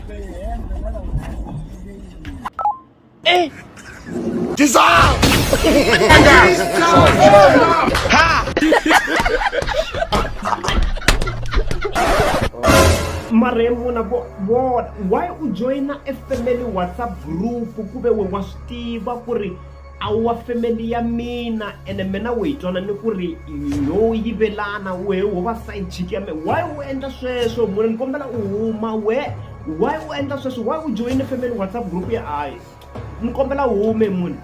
Eh, Dissolve! Maremo na bo why u joina a family WhatsApp group kube we wa switiva ku ri a wa family ya mina ene mina we twana ni ku ri yo yivelana we wo va side chick ya me why u endla sweswo munhu ni kombela u huma we why u endla sweswo why u joina family WhatsApp group ya ai ni kombela u hume munhu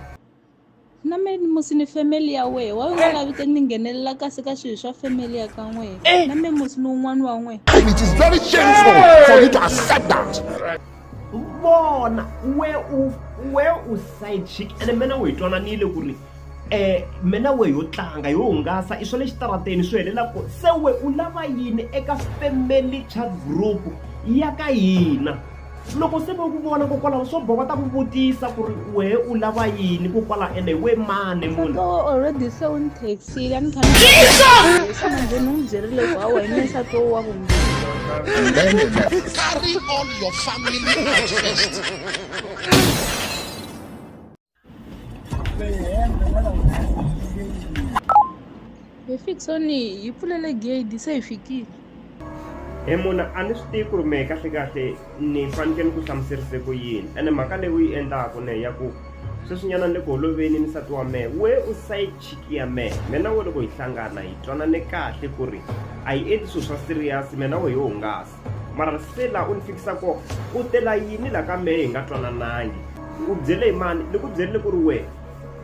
na me musi ni family ya we wa nga lavi ku ni nghenelela kasi ka swilo swa family ya ka n'we na me musi ni un'wana wa n'we And it is very shameful for you to accept that. bona we u side chick ene mina we twananile ku ri mina we yo tlanga yo hungasa i swo le xitarateni swo helela ku se we u lava yini eka family chat group ya ka hina loko se va ku vona kokwalaho swo boha ta ku vutisa ku ri we u lava yini kokwala ene we mane munhu so already se u ni taxile a ni kha manje ni n'wi byerile ku hawa hi nsati wa vumbirhi Carry all your family at first. hi fikisoni hi pfulele gate se hi fikile munhu a ni swi tivi ku ri mehe kahle ni fanekele ku hlamuserise ku yini ene mhaka leyi u yi endlaku ne ya ku sweswinyana ni le ku holoveni ni nsati wa mehe we u side chick ya mehe mina we loko hi hlangana hi twanane kahle ku ri a hi endli swilo swa serious mina we yo hungasa mara se laha u ni fikisa kona u tela yini laha ka mehe hi nga twananangi u byele hi mani ni ku byerile ku ri we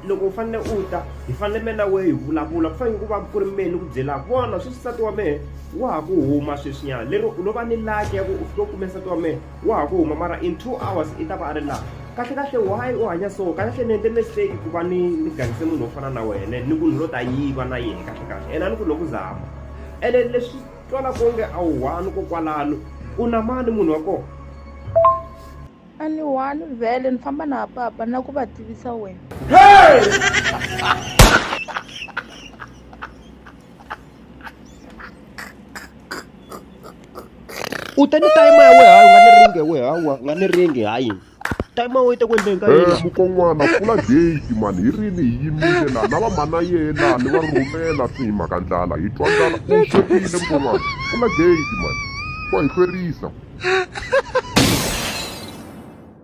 loko u fanele u ta hi fanele mina we hi vulavula ku fanele ku va ku ri mehe ni ku byelaka vona swi nsati wa mehe wa ha ku huma sweswinyana lero lo va ni laki ya ku u fika u kume nsati wa mehe wa ha ku huma mara in 2 hours i ta va a ri laha kahle why u hanya so kahle ni endle mistake ku va ni gangise munhu wo fana na wena ni ku ni lo ta yiva na yena kahle ene a ni ku loko zama ene leswi twala konge a wu one kokwalano u na mani munhu wa kona a ni one vhele ni famba na papa na ku va tivisa wena u ta ni time ya we hayi u nga ni ringe we hawa nga ni ringe hayi time ya we ta ku endleni ka yini mukon'wana pfula gate mani hi rini hi yimile la na vamana yena ni va rhumela swi hi mhaka ndlala hi twa ndlala u swekile mukon'wana pfula gate mani wa hi hlwerisa